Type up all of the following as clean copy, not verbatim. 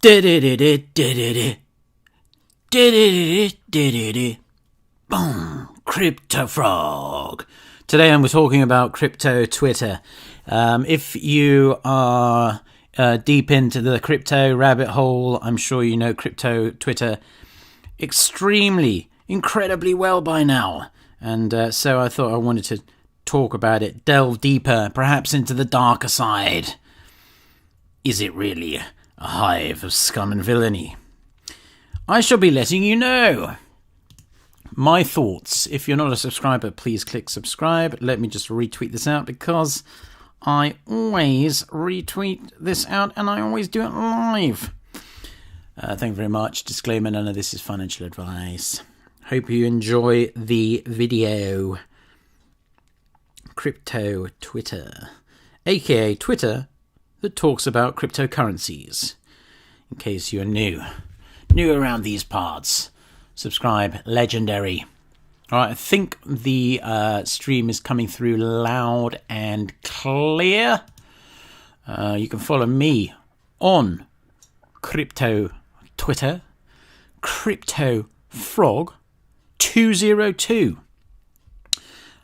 Boom! Crypto Frog. Today I'm talking about crypto Twitter. If you are deep into the crypto rabbit hole, I'm sure you know crypto Twitter incredibly well by now. And so I thought I wanted to talk about it, delve deeper, perhaps into the darker side. Is it really a hive of scum and villainy? I shall be letting you know my thoughts. If you're not a subscriber, please click subscribe. Let me just retweet this out because I always retweet this out and I always do it live. Thank you very much. Disclaimer, none of this is financial advice. Hope you enjoy the video. Crypto Twitter, aka Twitter that talks about cryptocurrencies. In case you're new around these parts, subscribe. Legendary. All right, I think the stream is coming through loud and clear. You can follow me on crypto Twitter, Crypto Frog 202.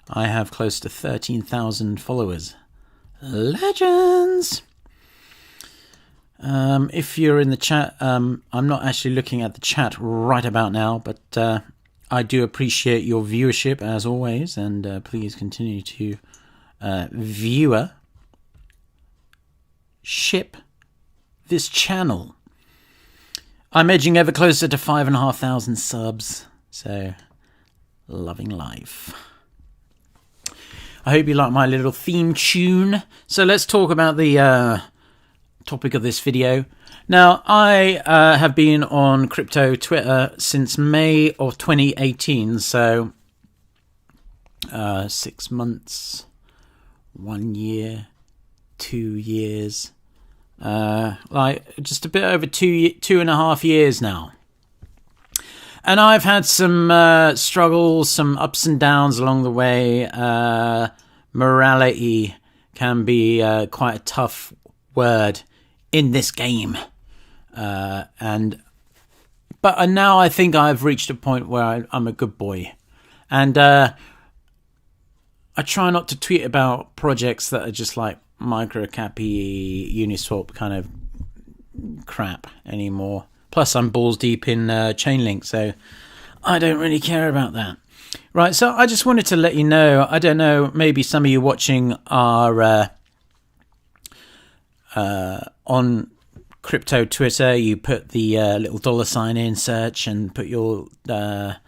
I have close to 13,000 followers. Legends! If you're in the chat, I'm not actually looking at the chat right about now, but I do appreciate your viewership as always, and please continue to viewership this channel. I'm edging ever closer to 5,500 subs, so loving life. I hope you like my little theme tune. So let's talk about the topic of this video. Now, I have been on crypto Twitter since May of 2018. So 6 months, 1 year, 2 years, like just a bit over 2.5 years now. And I've had some struggles, some ups and downs along the way. Morality can be quite a tough word in this game. But now I think I've reached a point where I'm a good boy. And I try not to tweet about projects that are just like micro-cappy, Uniswap kind of crap anymore. Plus, I'm balls deep in Chainlink, so I don't really care about that. Right, so I just wanted to let you know, I don't know, maybe some of you watching are on crypto Twitter. You put the little $sign in search and put your the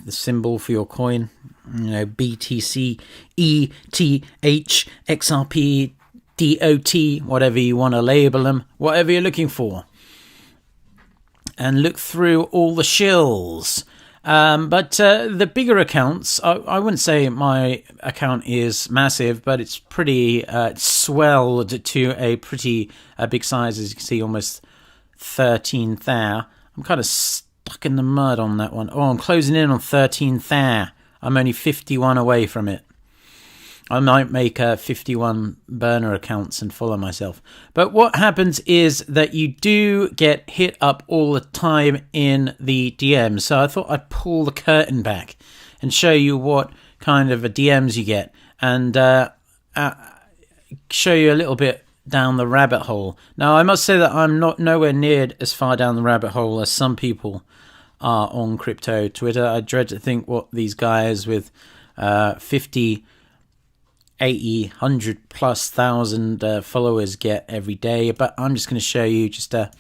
symbol for your coin, BTC, ETH, XRP, DOT, whatever you want to label them, whatever you're looking for, and look through all the shills. But the bigger accounts, I wouldn't say my account is massive, but it's pretty swelled to a pretty big size, as you can see, almost 13,000. I'm kind of stuck in the mud on that one. Oh, I'm closing in on 13,000. I'm only 51 away from it. I might make 51 burner accounts and follow myself. But what happens is that you do get hit up all the time in the DMs. So I thought I'd pull the curtain back and show you what kind of DMs you get, and show you a little bit down the rabbit hole. Now, I must say that I'm not nowhere near as far down the rabbit hole as some people are on crypto Twitter. I dread to think what these guys with 50, 80, 100 plus thousand followers get every day, but I'm just going to show you just a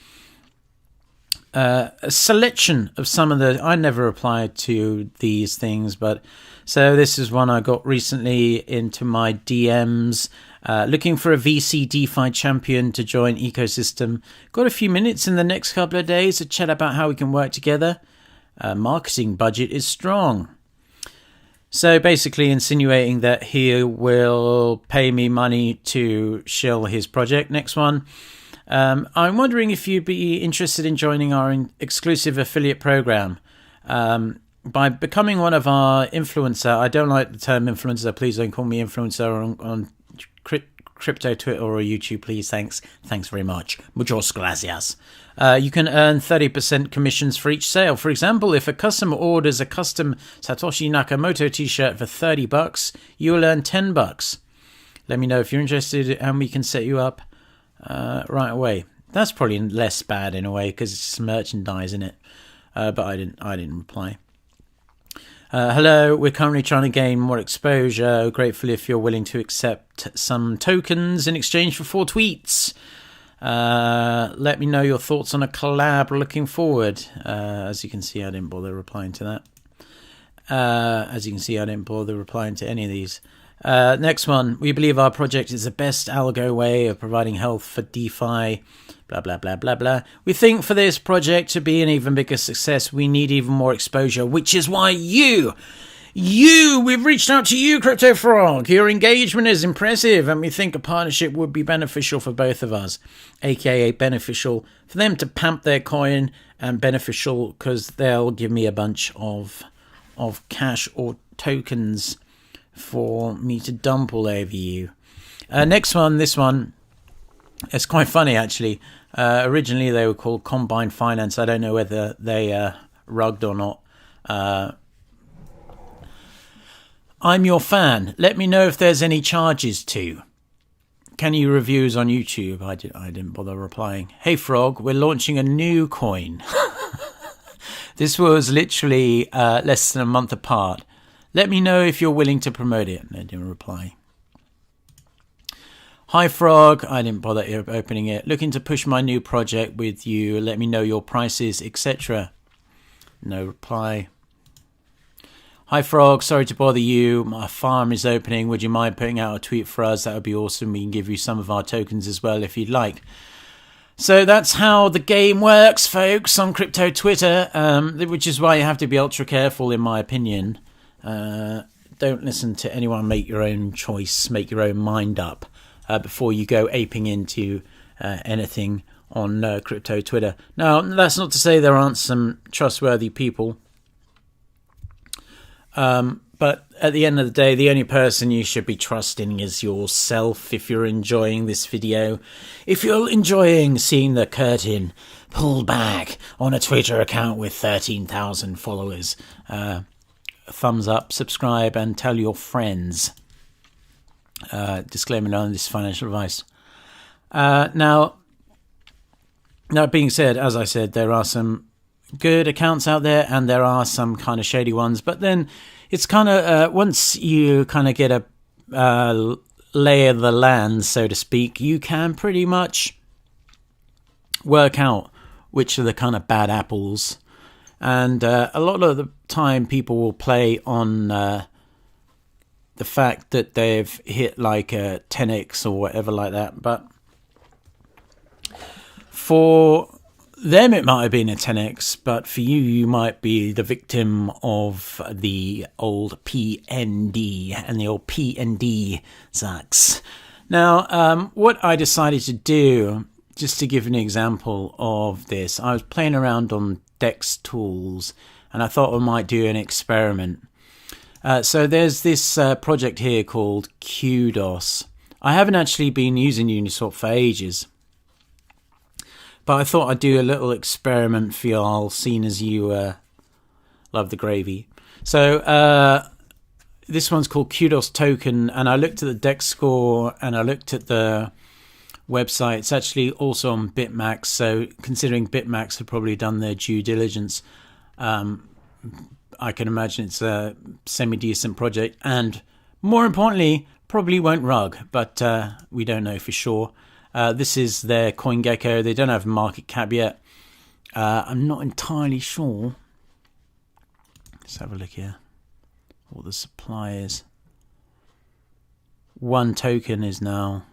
selection of some of the. I never applied to these things, but so this is one I got recently into my DMs, looking for a VC DeFi champion to join ecosystem. Got a few minutes in the next couple of days to chat about how we can work together. Marketing budget is strong. So basically insinuating that he will pay me money to shill his project. Next one. I'm wondering if you'd be interested in joining our exclusive affiliate program. By becoming one of our influencer, I don't like the term influencer. Please don't call me influencer on Crypto Twitter or YouTube, please. Thanks very much. Muchas gracias. You can earn 30% commissions for each sale. For example, if a customer orders a custom Satoshi Nakamoto t-shirt for $30, you will earn $10. Let me know if you're interested and we can set you up right away. That's probably less bad in a way because it's just merchandise in it. But I didn't reply. Hello, we're currently trying to gain more exposure. Grateful if you're willing to accept some tokens in exchange for 4 tweets. Let me know your thoughts on a collab. Looking forward. As you can see, I didn't bother replying to that. As you can see, I didn't bother replying to any of these. Next one. We believe our project is the best algo way of providing health for DeFi. Blah, blah, blah, blah, blah. We think for this project to be an even bigger success, we need even more exposure, which is why we've reached out to you, Crypto Frog. Your engagement is impressive, and we think a partnership would be beneficial for both of us, aka beneficial for them to pump their coin, and beneficial because they'll give me a bunch of cash or tokens for me to dump all over you. Next one, this one. It's quite funny, actually. Originally, they were called Combine Finance. I don't know whether they rugged or not. I'm your fan. Let me know if there's any charges too. Can you reviews on YouTube? I didn't bother replying. Hey, Frog, we're launching a new coin. This was literally less than a month apart. Let me know if you're willing to promote it. I didn't reply. Hi Frog, I didn't bother opening it. Looking to push my new project with you. Let me know your prices, etc. No reply. Hi Frog, sorry to bother you. My farm is opening. Would you mind putting out a tweet for us? That would be awesome. We can give you some of our tokens as well if you'd like. So that's how the game works, folks, on crypto Twitter, which is why you have to be ultra careful, in my opinion. Don't listen to anyone. Make your own choice. Make your own mind up. Before you go aping into anything on crypto Twitter. Now, that's not to say there aren't some trustworthy people. But at the end of the day, the only person you should be trusting is yourself. If you're enjoying this video, if you're enjoying seeing the curtain pull back on a Twitter account with 13,000 followers, thumbs up, subscribe, and tell your friends. Disclaimer, none of this financial advice. Now, that being said, as I said, there are some good accounts out there and there are some kind of shady ones, but then it's kind of once you kind of get a lay of the land, so to speak, you can pretty much work out which are the kind of bad apples. And a lot of the time people will play on the fact that they've hit like a 10x or whatever like that. But for them, it might have been a 10x. But for you, you might be the victim of the old PND. And the old PND sucks. Now, what I decided to do, just to give an example of this, I was playing around on Dex Tools. And I thought I might do an experiment. So there's this project here called KUDO. I haven't actually been using Uniswap for ages. But I thought I'd do a little experiment for y'all, seeing as you love the gravy. So this one's called KUDO token. And I looked at the DEX score and I looked at the website. It's actually also on BitMax. So considering BitMax have probably done their due diligence, I can imagine it's a semi-decent project, and more importantly, probably won't rug, but we don't know for sure. This is their CoinGecko. They don't have market cap yet. I'm not entirely sure. Let's have a look here. What the supply is. One token is now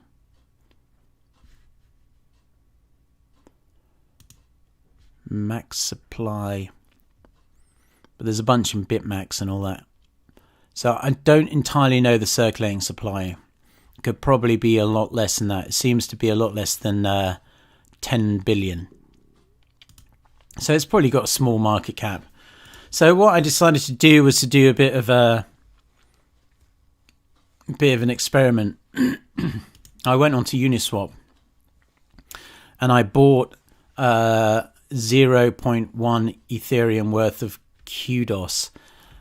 max supply. But there's a bunch in BitMax and all that. So I don't entirely know the circulating supply. It could probably be a lot less than that. It seems to be a lot less than 10 billion. So it's probably got a small market cap. So what I decided to do was to do a bit of an experiment. I went onto Uniswap and I bought 0.1 Ethereum worth of KUDO.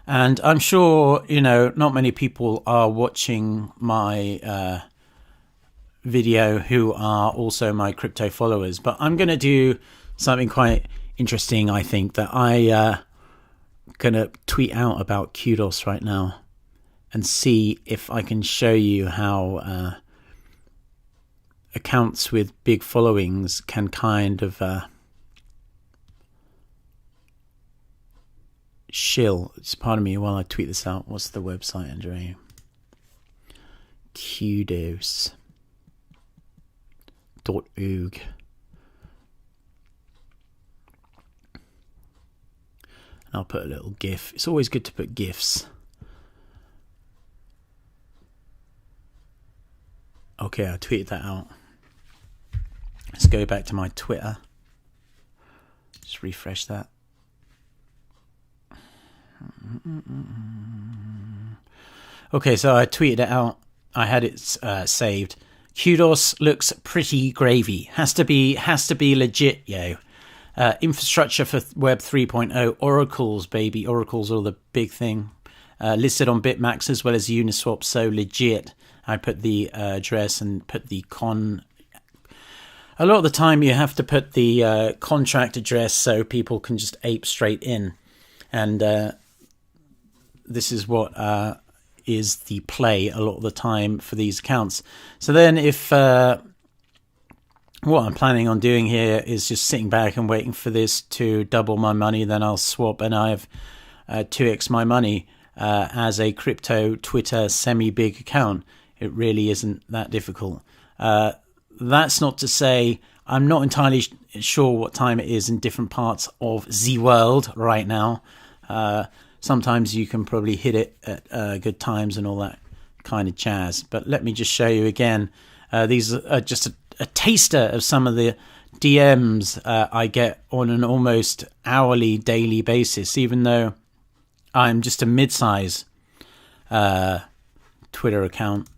And I'm sure, not many people are watching my video who are also my crypto followers. But I'm going to do something quite interesting, I think, that I going to tweet out about KUDO right now and see if I can show you how accounts with big followings can kind of shill. Just pardon me while I tweet this out. What's the website, Andre? KUDOs.org. I'll put a little GIF. It's always good to put GIFs. Okay, I tweeted that out. Let's go back to my Twitter. Just refresh that. Okay, so I tweeted it out. I had it saved. KUDO looks pretty gravy. Has to be legit, yo. Infrastructure for Web 3.0. Oracles, baby. Oracles are the big thing. Listed on Bitmax as well as Uniswap. So legit. I put the address and put the a lot of the time you have to put the contract address so people can just ape straight in. And this is what is the play a lot of the time for these accounts. So then if what I'm planning on doing here is just sitting back and waiting for this to double my money, then I'll swap and I have 2x my money as a crypto Twitter semi-big account. It really isn't that difficult. That's not to say I'm not entirely sure what time it is in different parts of the world right now. Sometimes you can probably hit it at good times and all that kind of jazz. But let me just show you again. These are just a taster of some of the DMs I get on an almost hourly, daily basis, even though I'm just a mid-size Twitter account.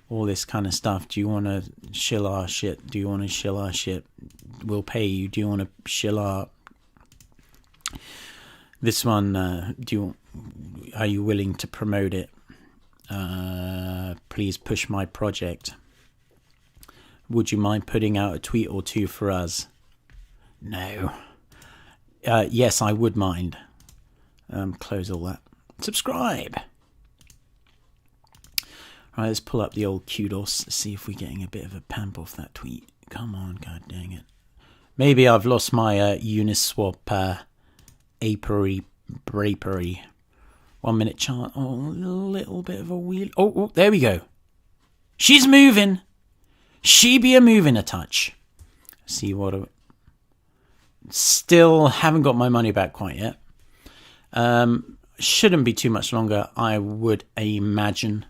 All this kind of stuff. Do you want to shill our shit? Do you want to shill our shit? We'll pay you. Do you want to shill our... This one, are you willing to promote it? Please push my project. Would you mind putting out a tweet or two for us? No. Yes, I would mind. Close all that. Subscribe. Right, let's pull up the old KUDO. See if we're getting a bit of a pamp off that tweet. Come on, god dang it. Maybe I've lost my Uniswap apery brapery. 1 minute chart. Oh, a little bit of a wheel. Oh, there we go. She's moving. She be a moving a touch. See what... Still haven't got my money back quite yet. Shouldn't be too much longer, I would imagine.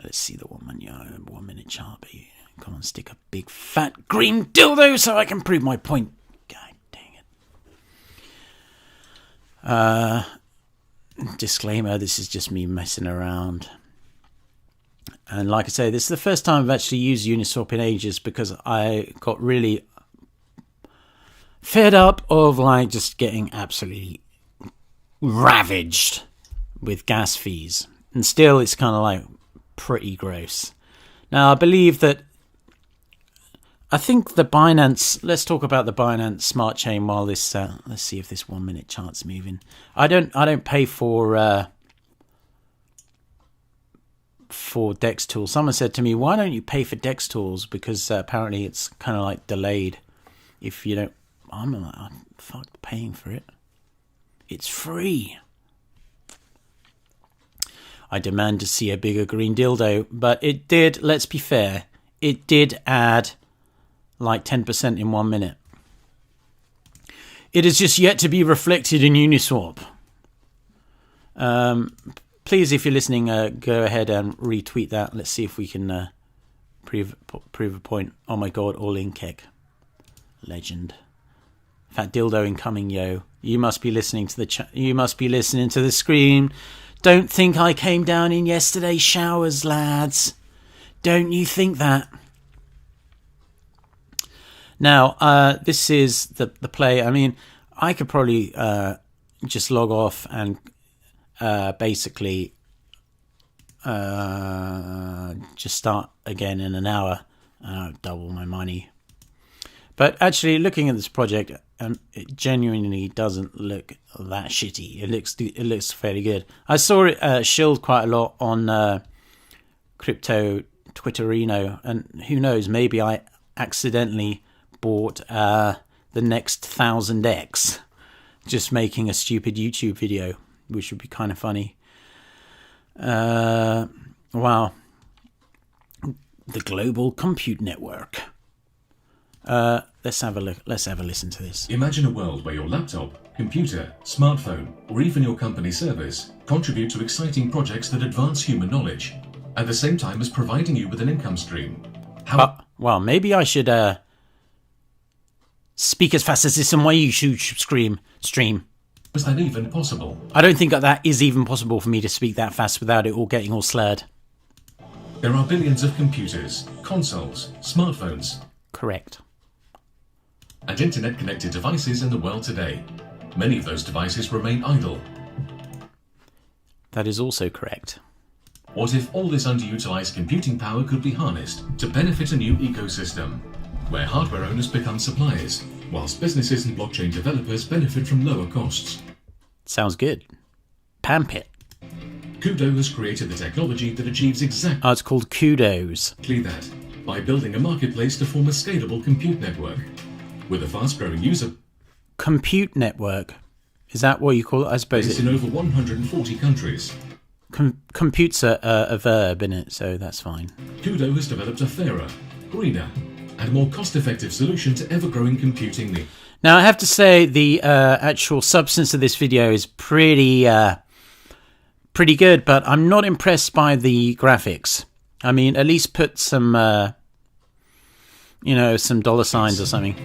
Let's see the 1 minute chart. Baby. Come on, stick a big fat green dildo so I can prove my point. God dang it. Disclaimer, this is just me messing around. And like I say, this is the first time I've actually used Uniswap in ages because I got really fed up of just getting absolutely ravaged with gas fees. And still it's kind of pretty gross. Now, I believe that... I think the Binance... Let's talk about the Binance Smart Chain while this... let's see if this 1 minute chart's moving. I don't pay for Dex Tools. Someone said to me, why don't you pay for Dex Tools? Because apparently it's kind of delayed. If you don't... I'm like, I'm fucked paying for it. It's free. I demand to see a bigger green dildo, but it did, let's be fair, it did add 10% in 1 minute. It is just yet to be reflected in Uniswap. Please, if you're listening, go ahead and retweet that. Let's see if we can prove a point. Oh my god, all in kek. Legend. Fat dildo incoming, yo. You must be listening to the you must be listening to the screen. Don't think I came down in yesterday's showers, lads. Don't you think that? Now, this is the play. I mean, I could probably just log off and basically just start again in an hour, double my money. But actually, looking at this project, it genuinely doesn't look that shitty. It looks fairly good. I saw it shilled quite a lot on Crypto Twitterino, and who knows, maybe I accidentally bought the next 1000x just making a stupid YouTube video, which would be kind of funny. Wow. The Global Compute Network. Let's have a look. Let's have a listen to this. Imagine a world where your laptop, computer, smartphone, or even your company service contribute to exciting projects that advance human knowledge, at the same time as providing you with an income stream. Well, maybe I should speak as fast as this on my YouTube stream. Was that even possible? I don't think that is even possible for me to speak that fast without it all getting all slurred. There are billions of computers, consoles, smartphones. Correct. And internet-connected devices in the world today. Many of those devices remain idle. That is also correct. What if all this underutilized computing power could be harnessed to benefit a new ecosystem, where hardware owners become suppliers, whilst businesses and blockchain developers benefit from lower costs? Sounds good. Pamp it. KUDO has created the technology that achieves exactly it's called KUDOs. that, by building a marketplace to form a scalable compute network, with a fast-growing user compute network. Is that what you call it? I suppose it's in over 140 countries. Compute's a verb in it, so that's fine. KUDO has developed a fairer, greener, and more cost-effective solution to ever-growing computing needs. Now, I have to say the actual substance of this video is pretty good, but I'm not impressed by the graphics. I mean, at least put some, some dollar signs or something.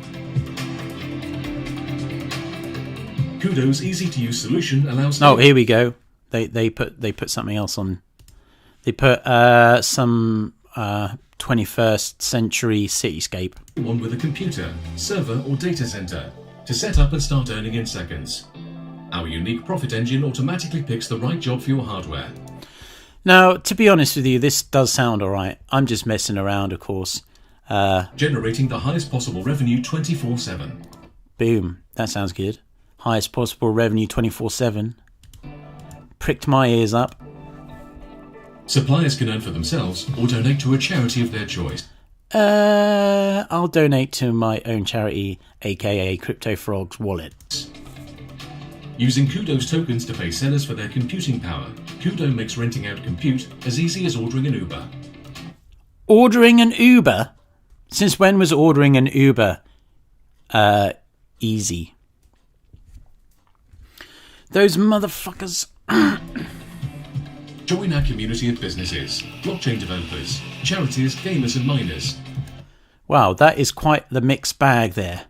KUDO's easy-to-use solution allows... Oh, here we go. They put something else on. They put some 21st century cityscape. One with a computer, server, or data center to set up and start earning in seconds. Our unique profit engine automatically picks the right job for your hardware. Now, to be honest with you, this does sound alright. I'm just messing around, of course. Generating the highest possible revenue 24/7. Boom. That sounds good. Highest possible revenue 24/7. Pricked my ears up. Suppliers can earn for themselves or donate to a charity of their choice. I'll donate to my own charity, aka Crypto Frog's wallet. Using KUDO's tokens to pay sellers for their computing power, KUDO makes renting out compute as easy as ordering an Uber. Ordering an Uber? Since when was ordering an Uber easy? Those motherfuckers. Join our community of businesses, blockchain developers, charities, gamers and miners. Wow, that is quite the mixed bag there.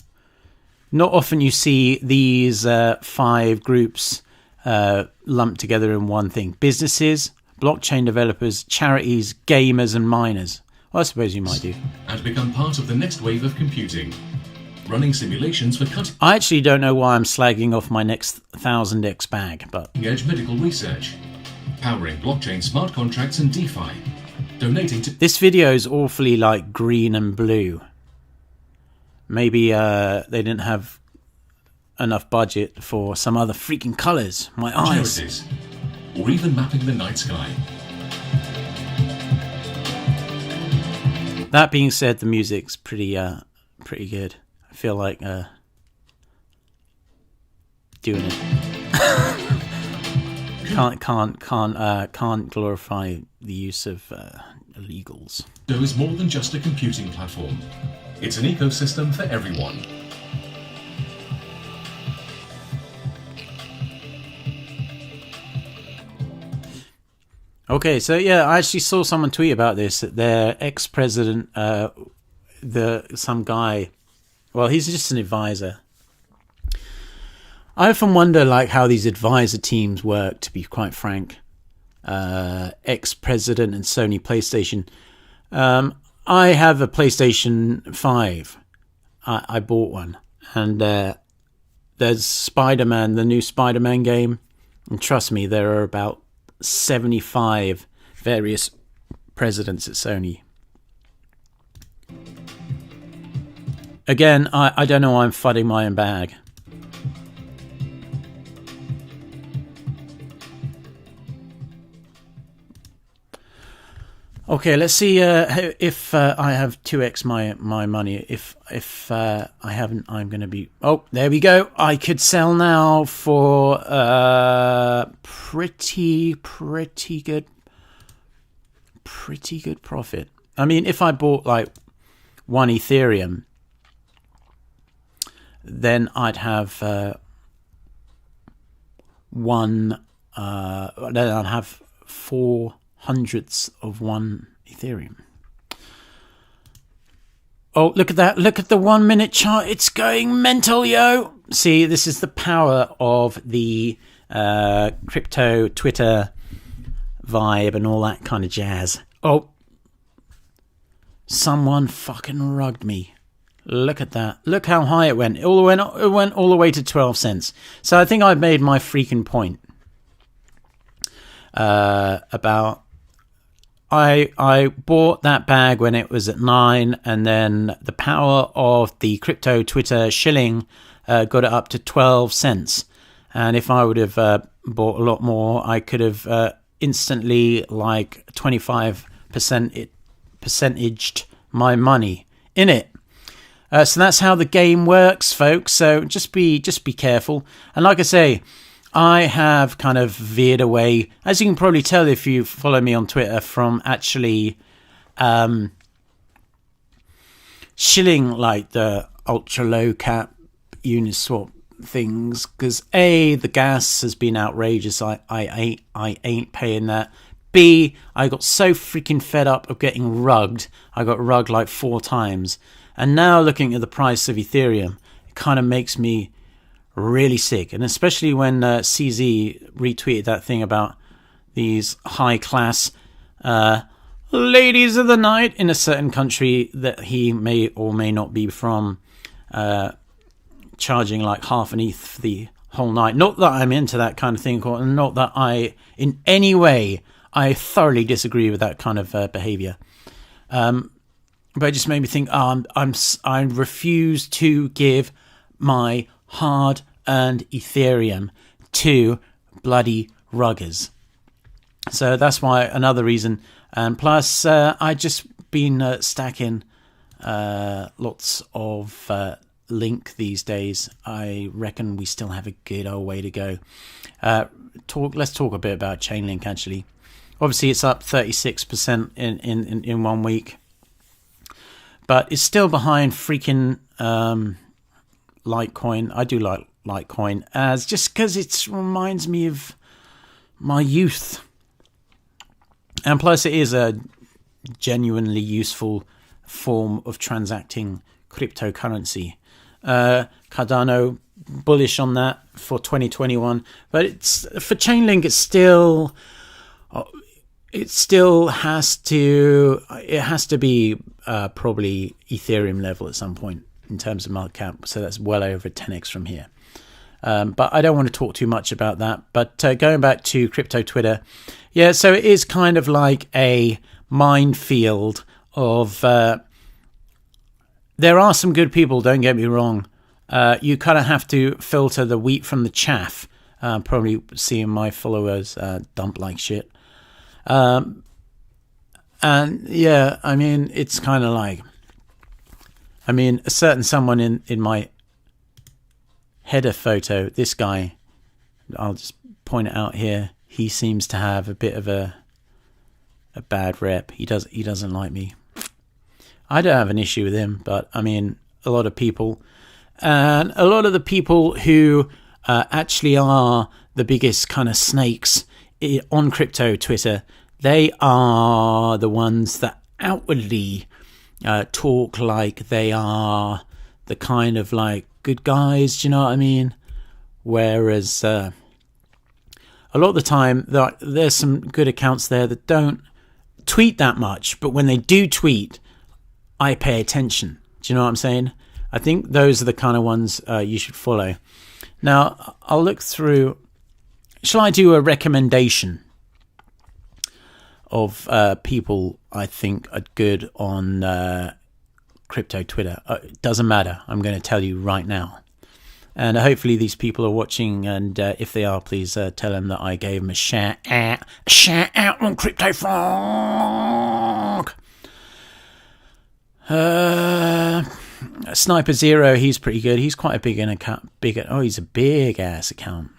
Not often you see these 5 groups lumped together in one thing. Businesses, blockchain developers, charities, gamers and miners. Well, I suppose you might do. And become part of the next wave of computing. Running simulations for cutting... I actually don't know why I'm slagging off my next 1000x bag, but... edge medical research. Powering blockchain smart contracts and DeFi. Donating to... This video is awfully like green and blue. Maybe they didn't have enough budget for some other freaking colours. My eyes. Charities. Or even mapping the night sky. That being said, the music's pretty good. I feel like doing it. Can't glorify the use of illegals. KUDO is more than just a computing platform. It's an ecosystem for everyone. Okay, so yeah, I actually saw someone tweet about this. That their ex-president, some guy, well, he's just an advisor. I often wonder, like, how these advisor teams work. To be quite frank, ex-president and Sony PlayStation. I have a PlayStation 5. I bought one, and there's Spider-Man, the new Spider-Man game, and trust me, there are about 75 various presidents at Sony. Again, I don't know why I'm fudding my own bag. Okay, let's see if I have 2x my money. If I haven't, I'm going to be... Oh, there we go. I could sell now for pretty good profit. I mean, if I bought like 1 Ethereum, then I'd have then I'd have 4/100ths of 1 Ethereum. Oh, look at that. Look at the 1 minute chart. It's going mental, yo. See, this is the power of the crypto Twitter vibe and all that kind of jazz. Oh, someone fucking rugged me. Look at that. Look how high it went. It went all the way to 12 cents. So I think I've made my freaking point about... I bought that bag when it was at 9, and then the power of the crypto Twitter shilling got it up to 12 cents. And if I would have bought a lot more, I could have instantly like 25%-percentaged my money in it. So that's how the game works, folks. So just be careful. And like I say, I have kind of veered away, as you can probably tell if you follow me on Twitter, from actually shilling like the ultra low cap Uniswap things, because A, the gas has been outrageous. I ain't paying that. B, I got so freaking fed up of getting rugged. I got rugged like 4 times. And now looking at the price of Ethereum, it kind of makes me really sick. And especially when CZ retweeted that thing about these high class ladies of the night in a certain country that he may or may not be from, charging like half an ETH for the whole night. Not that I'm into that kind of thing, or not that I in any way I thoroughly disagree with that kind of behavior. But it just made me think, I refuse to give my hard-earned Ethereum to bloody ruggers. So that's why, another reason. And plus, I just been stacking lots of Link these days. I reckon we still have a good old way to go. Let's talk a bit about Chainlink, actually. Obviously, it's up 36% in 1 week. But it's still behind freaking Litecoin. I do like Litecoin, as just because it reminds me of my youth. And plus it is a genuinely useful form of transacting cryptocurrency. Cardano, bullish on that for 2021. But it's for Chainlink, it still has to be probably Ethereum level at some point in terms of market cap. So that's well over 10x from here. But I don't want to talk too much about that. But going back to crypto Twitter, yeah, so it is kind of like a minefield of... there are some good people, don't get me wrong. You kind of have to filter the wheat from the chaff. Probably seeing my followers dump like shit. And yeah, I mean, it's kind of like, I mean, a certain someone in my header photo, this guy, I'll just point it out here, he seems to have a bit of a bad rep. He doesn't like me. I don't have an issue with him, but I mean, a lot of people, and a lot of the people who actually are the biggest kind of snakes on crypto Twitter, they are the ones that outwardly talk like they are the kind of like good guys, do you know what I mean? Whereas a lot of the time there's some good accounts there that don't tweet that much, but when they do tweet, I pay attention. Do you know what I'm saying? I think those are the kind of ones you should follow. Now, I'll look through. Shall I do a recommendation of people I think are good on crypto Twitter? It doesn't matter. I'm going to tell you right now. And hopefully these people are watching, and if they are, please tell them that I gave them a shout out on Crypto Frog. Sniper Zero, he's pretty good. He's quite a big account. He's a big ass account.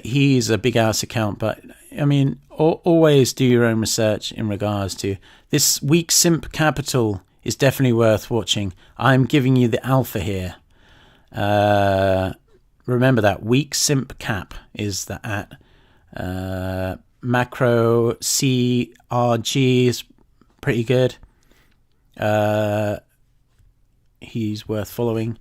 He's a big ass account, but I mean, always do your own research in regards to this. Weak Simp Capital is definitely worth watching. I'm giving you the alpha here. Remember that Weak Simp Cap is the at Macro CRG is pretty good. He's worth following.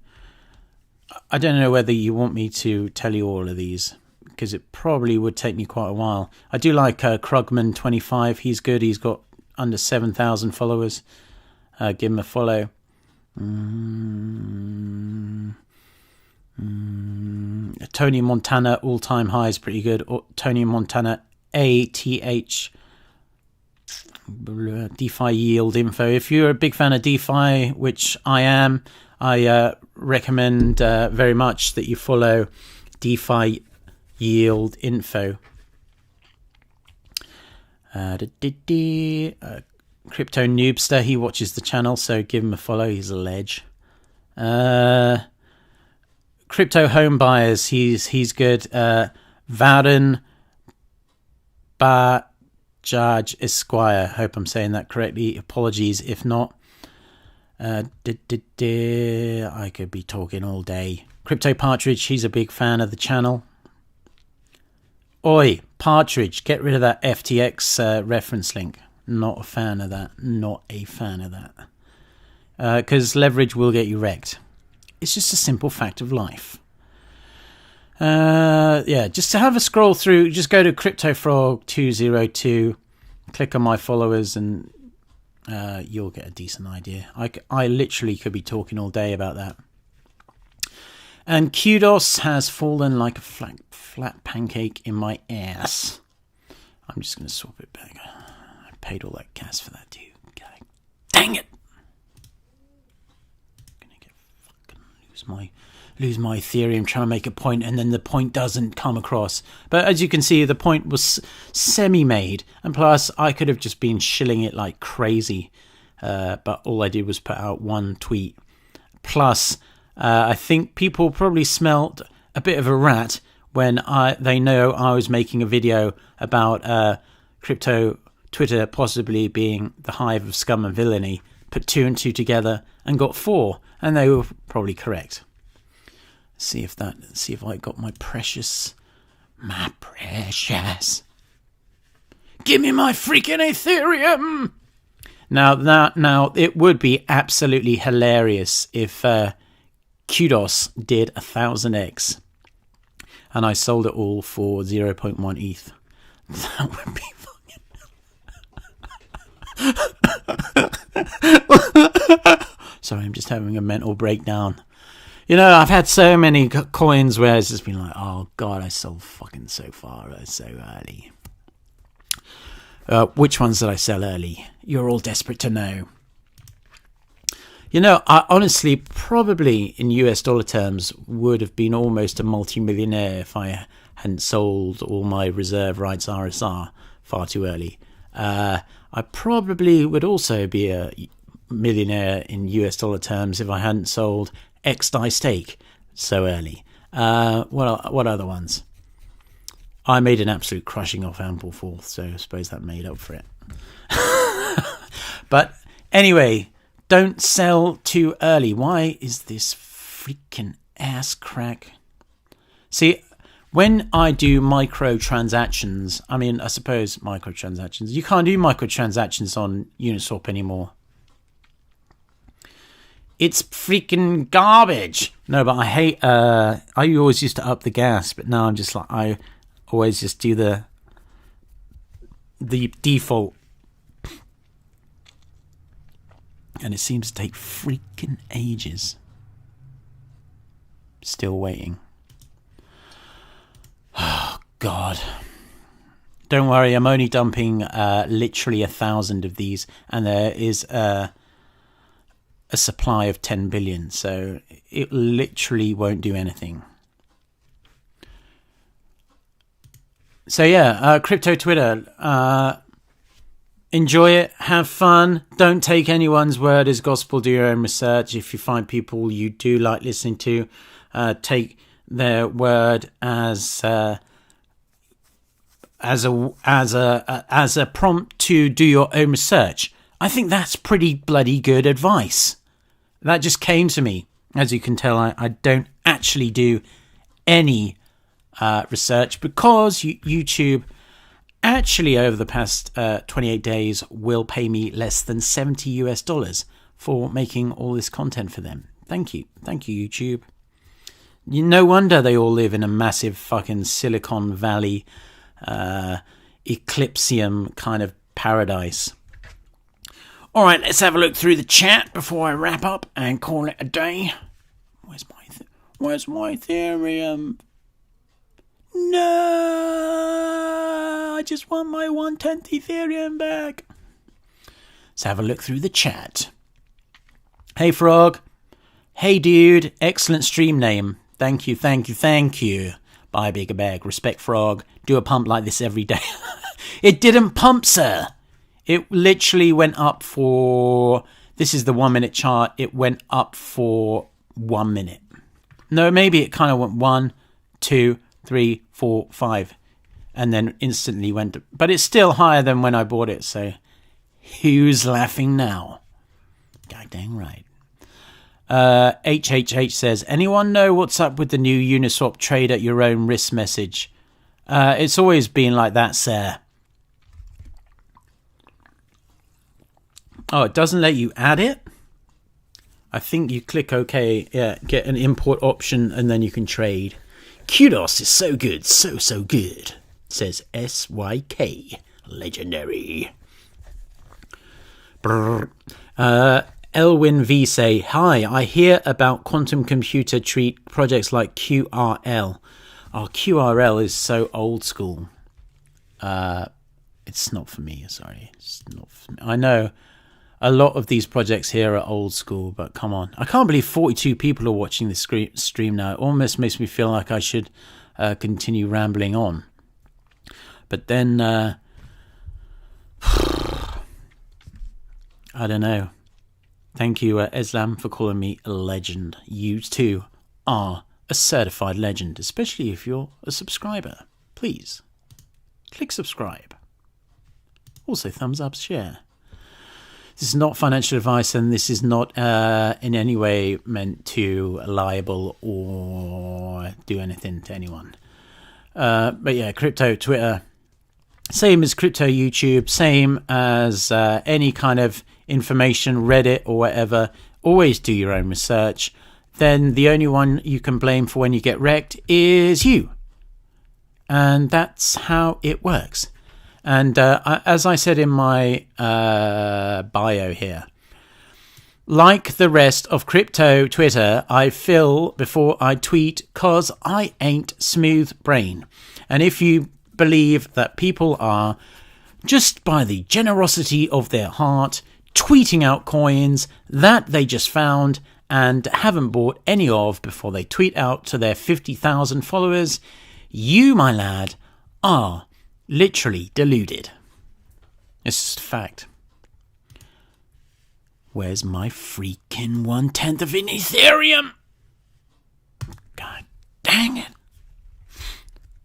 I don't know whether you want me to tell you all of these, because it probably would take me quite a while. I do like Krugman25. He's good. He's got under 7,000 followers. Give him a follow. Tony Montana all-time high is pretty good. Tony Montana ATH DeFi yield info. If you're a big fan of DeFi, which I am, I recommend very much that you follow DeFi yield info. Crypto Noobster, he watches the channel, so give him a follow. He's a ledge. Crypto Home Buyers, he's good. Varen Bajaj Esquire, hope I'm saying that correctly. Apologies if not. I could be talking all day. Crypto Partridge, he's a big fan of the channel. Oi, Partridge, get rid of that FTX reference link. Not a fan of that. Not a fan of that. Because leverage will get you wrecked. It's just a simple fact of life. Just to have a scroll through, just go to CryptoFrog202, click on my followers, and you'll get a decent idea. I literally could be talking all day about that. And KUDO has fallen like a flat pancake in my ass. I'm just going to swap it back. I paid all that gas for that, dude. God, dang it! I'm going to lose my Ethereum trying to make a point, and then the point doesn't come across. But as you can see, the point was semi-made, and plus I could have just been shilling it like crazy, but all I did was put out one tweet. Plus, I think people probably smelt a bit of a rat when they know I was making a video about crypto Twitter possibly being the hive of Scum and Villainy, put 2 and 2 together and got 4, and they were probably correct. See if I got my precious. Give me my freaking Ethereum. Now it would be absolutely hilarious if KUDO did 1000x and I sold it all for 0.1 ETH. That would be fucking. Sorry, I'm just having a mental breakdown. You know, I've had so many coins where it's just been like, oh god, I sold fucking so far, so early. Which ones did I sell early? You're all desperate to know. You know, I honestly probably in US dollar terms would have been almost a multi-millionaire if I hadn't sold all my reserve rights RSR far too early. I probably would also be a millionaire in US dollar terms if I hadn't sold XDAI stake so early. What other ones? I made an absolute crushing off Ample Fourth, so I suppose that made up for it. But anyway, don't sell too early. Why is this freaking ass crack? See, when I do microtransactions, I suppose microtransactions, you can't do microtransactions on Uniswap anymore. It's freaking garbage. No, but I hate, I always used to up the gas, but now I'm just like, I always just do the the default. And it seems to take freaking ages. Still waiting. Oh, God. Don't worry, I'm only dumping literally 1,000 of these, and there is a supply of 10 billion, so it literally won't do anything. So yeah, crypto Twitter. Enjoy it, have fun, don't take anyone's word as gospel, do your own research. If you find people you do like listening to, take their word as a prompt to do your own research. I think that's pretty bloody good advice. That just came to me. As you can tell, I don't actually do any research because YouTube actually over the past 28 days will pay me less than $70 for making all this content for them. Thank you, YouTube. No wonder they all live in a massive fucking Silicon Valley Eclipsium kind of paradise. All right, let's have a look through the chat before I wrap up and call it a day. Where's my Ethereum? No, I just want my 1/10 Ethereum back. Let's have a look through the chat. Hey, Frog. Hey, dude. Excellent stream name. Thank you. Buy a bigger bag. Respect, Frog. Do a pump like this every day. It didn't pump, sir. It literally went up for... This is the 1 minute chart. It went up for 1 minute. No, maybe it kind of went 1, 2, 3, 4, 5, and then instantly went. But it's still higher than when I bought it. So, who's laughing now? God dang right. HHH says, anyone know what's up with the new Uniswap trade at your own risk message? It's always been like that, sir. Oh, it doesn't let you add it? I think you click OK, yeah, get an import option, and then you can trade. KUDO is so good, so good, says SYK. Legendary. Elwin V say, hi, I hear about quantum computer treat projects like QRL. Oh, QRL is so old school. It's not for me, sorry. It's not for me. I know a lot of these projects here are old school, but come on. I can't believe 42 people are watching this stream now. It almost makes me feel like I should continue rambling on. But then, I don't know. Thank you, Islam, for calling me a legend. You too are a certified legend, especially if you're a subscriber. Please, click subscribe. Also, thumbs up, share. This is not financial advice, and this is not in any way meant to libel or do anything to anyone. But yeah, crypto Twitter, same as crypto YouTube, same as any kind of information, Reddit or whatever. Always do your own research. Then the only one you can blame for when you get wrecked is you. And that's how it works. And as I said in my bio here, like the rest of crypto Twitter, I fill before I tweet because I ain't smooth brain. And if you believe that people are, just by the generosity of their heart, tweeting out coins that they just found and haven't bought any of before they tweet out to their 50,000 followers, you, my lad, are literally deluded. It's just a fact. Where's my freaking 1/10 of an Ethereum? God dang it.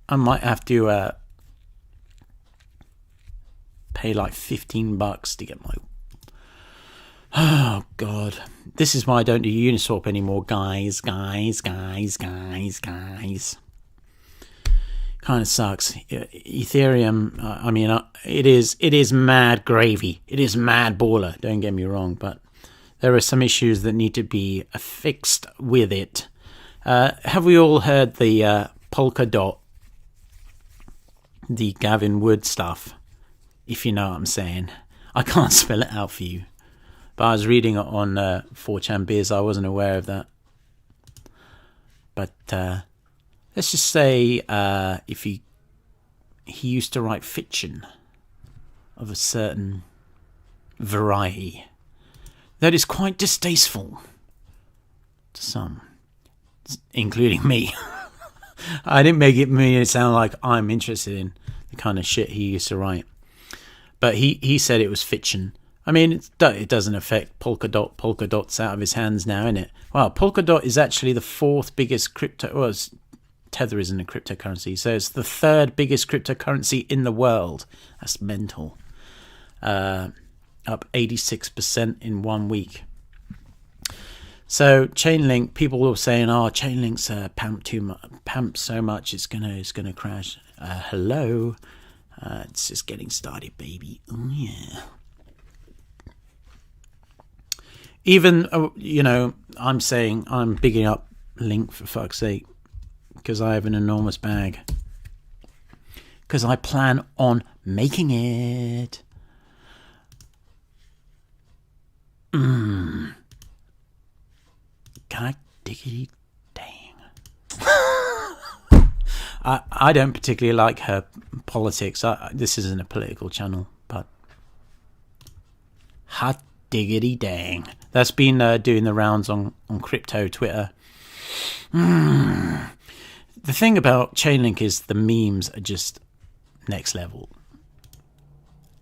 I might have to pay like $15 to get my... Oh, God. This is why I don't do Uniswap anymore, guys. Kind of sucks. Ethereum, I mean, it is mad gravy. It is mad baller, don't get me wrong, but there are some issues that need to be fixed with it. Have we all heard the Polkadot, the Gavin Wood stuff? if you know what I'm saying. I can't spell it out for you. But I was reading it on 4chan Biz. I wasn't aware of that. But let's just say if he used to write fiction of a certain variety that is quite distasteful to some, including me. I didn't make it sound like I'm interested in the kind of shit he used to write. But he said it was fiction. I mean, it doesn't affect Polkadot. Polkadot's out of his hands now, isn't it? Well, Polkadot is actually the fourth biggest crypto... Well, Tether isn't a cryptocurrency, so it's the third biggest cryptocurrency in the world. That's mental. Up 86% in 1 week. So Chainlink, people were saying, "Oh, Chainlink's pumped so much, it's gonna crash." Hello, it's just getting started, baby. Oh yeah. Even I'm saying I'm bigging up Link for fuck's sake, because I have an enormous bag. Because I plan on making it. God diggity dang. I don't particularly like her politics. This isn't a political channel, but hot diggity dang. That's been doing the rounds on crypto Twitter. The thing about Chainlink is the memes are just next level.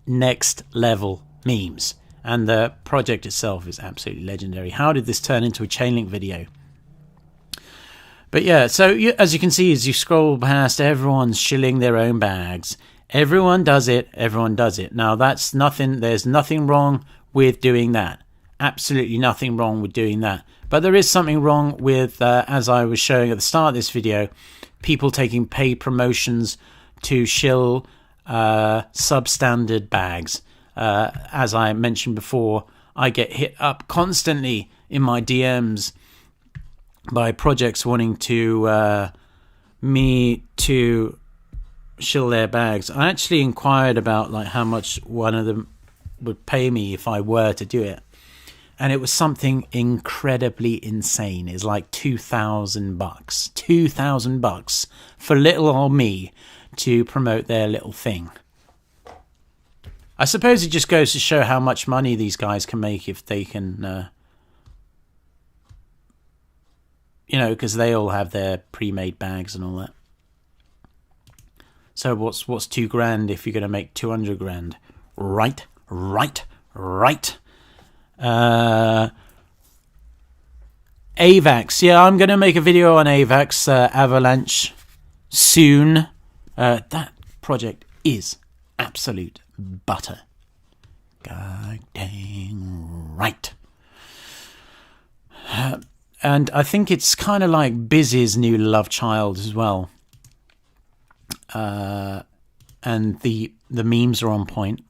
Next level memes. And the project itself is absolutely legendary. How did this turn into a Chainlink video? But yeah, so as you can see, as you scroll past, everyone's shilling their own bags. Everyone does it. Everyone does it. Now, that's nothing. There's nothing wrong with doing that. Absolutely nothing wrong with doing that. But there is something wrong with, as I was showing at the start of this video, people taking paid promotions to shill substandard bags. As I mentioned before, I get hit up constantly in my DMs by projects wanting to me to shill their bags. I actually inquired about like how much one of them would pay me if I were to do it, and it was something incredibly insane. It's like $2,000, $2,000 for little old me to promote their little thing. I suppose it just goes to show how much money these guys can make if they can, because they all have their pre-made bags and all that. So what's $2,000 if you're going to make 200 grand? Right. AVAX. Yeah, I'm going to make a video on AVAX Avalanche soon. That project is absolute butter. God dang right. And I think it's kind of like Biz's new love child as well. And the memes are on point.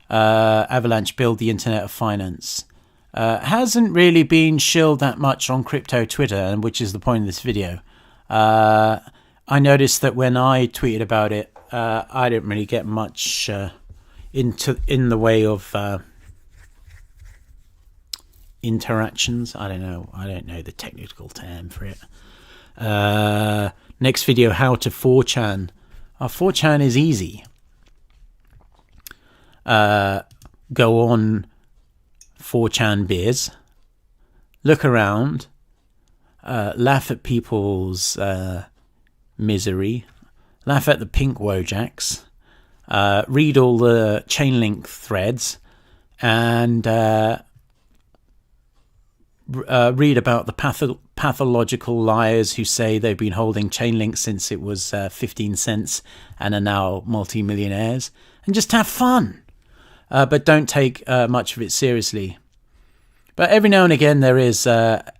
Avalanche build the internet of finance. Hasn't really been shilled that much on crypto Twitter, and which is the point of this video. I noticed that when I tweeted about it, I didn't really get much in the way of interactions. I don't know the technical term for it. Next video, how to 4chan. 4chan is easy. Go on 4chan Biz, look around, laugh at people's misery, laugh at the pink Wojaks, read all the Chainlink threads, and read about the pathological liars who say they've been holding Chainlink since it was 15 cents and are now multi-millionaires, and just have fun. But don't take much of it seriously. But every now and again there is a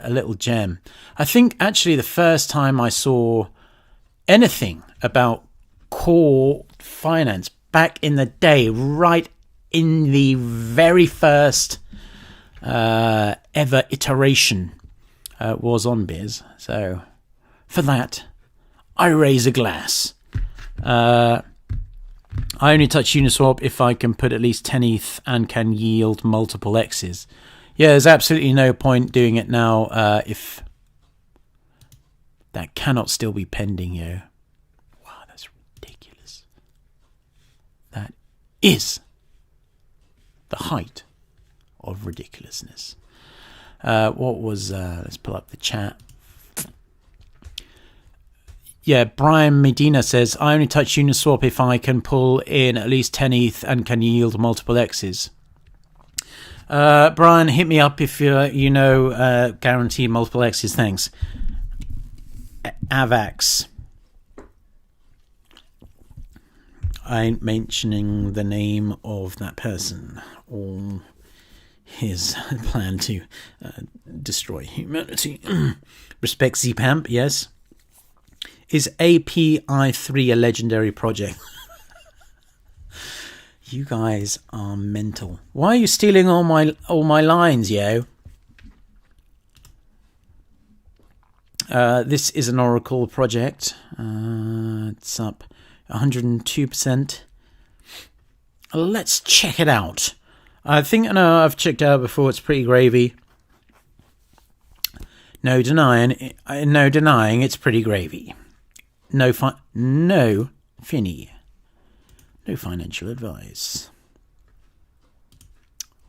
little gem. I think actually the first time I saw anything about core finance back in the day, right in the very first ever iteration, was on Biz. So for that, I raise a glass. I only touch Uniswap if I can put at least 10 ETH and can yield multiple X's. Yeah, there's absolutely no point doing it now if that cannot still be pending, yo. Wow, that's ridiculous. That is the height of ridiculousness. What was, let's pull up the chat. Yeah, Brian Medina says, I only touch Uniswap if I can pull in at least 10 ETH and can yield multiple X's. Brian, hit me up if you know guarantee multiple X's. Thanks. Avax. I ain't mentioning the name of that person or his plan to destroy humanity. Respect ZPamp, yes. Is API3 a legendary project? You guys are mental. Why are you stealing all my lines, yo? This is an Oracle project. It's up 102%. Let's check it out. I think I know I've checked it out before. It's pretty gravy. No denying it's pretty gravy. No finny. No financial advice.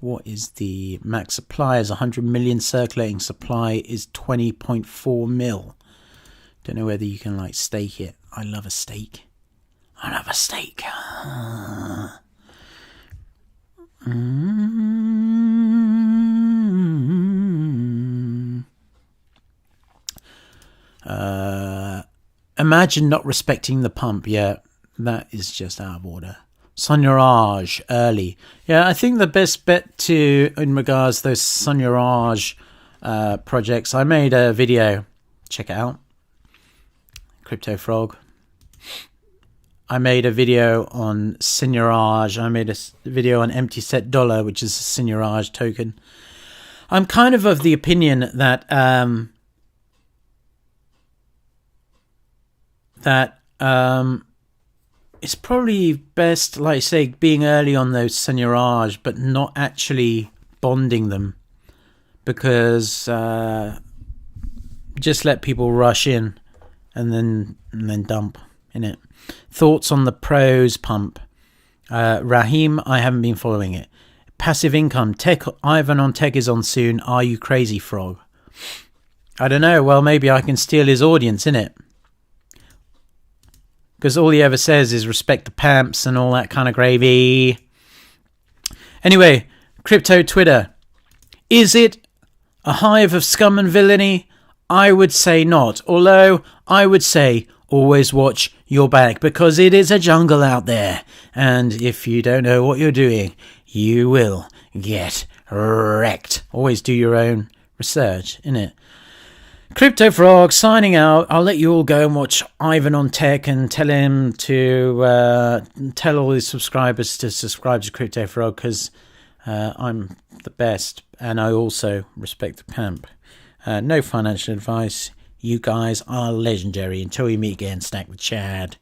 What is the max supply? Is 100 million circulating. Supply is 20.4 mil. Don't know whether you can like stake it. I love a stake. I love a stake. Imagine not respecting the pump. Yeah, that is just out of order. Sonurage early. Yeah, I think the best bet in regards to those Sonurage projects. I made a video. Check it out. Crypto Frog. I made a video on Sonurage. I made a video on Empty Set Dollar, which is a Sonurage token. I'm kind of the opinion that it's probably best, like say, being early on those Sonurage, but not actually bonding them, because just let people rush in and then dump in it. Thoughts on the pros pump? Raheem, I haven't been following it. Passive income. Tech. Ivan on Tech is on soon. Are you crazy, Frog? I don't know. Well, maybe I can steal his audience, innit? Because all he ever says is respect the pamps and all that kind of gravy. Anyway, crypto Twitter. Is it a hive of scum and villainy? I would say not. Although I would say always watch your back, because it is a jungle out there. And if you don't know what you're doing, you will get wrecked. Always do your own research, innit? Crypto Frog signing out. I'll let you all go and watch Ivan on Tech and tell him to tell all his subscribers to subscribe to Crypto Frog, because I'm the best and I also respect the pamp. No financial advice. You guys are legendary. Until we meet again, stack the Chad.